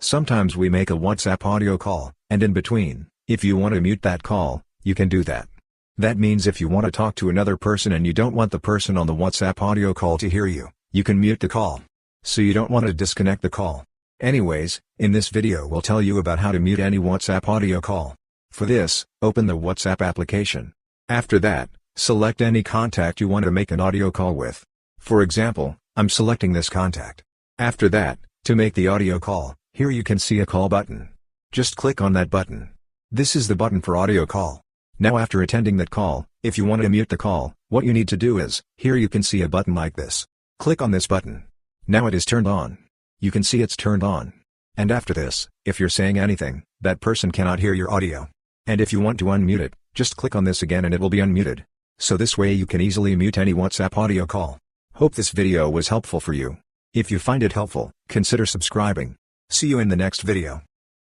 Sometimes we make a WhatsApp audio call, and in between, if you want to mute that call, you can do that. That means if you want to talk to another person and you don't want the person on the WhatsApp audio call to hear you, you can mute the call. So you don't want to disconnect the call. Anyways, in this video we'll tell you about how to mute any WhatsApp audio call. For this, open the WhatsApp application. After that, select any contact you want to make an audio call with. For example, I'm selecting this contact. After that, to make the audio call, here you can see a call button. Just click on that button. This is the button for audio call. Now after attending that call, if you want to mute the call, what you need to do is, here you can see a button like this. Click on this button. Now it is turned on. You can see it's turned on. And after this, if you're saying anything, that person cannot hear your audio. And if you want to unmute it, just click on this again and it will be unmuted. So this way you can easily mute any WhatsApp audio call. Hope this video was helpful for you. If you find it helpful, consider subscribing. See you in the next video.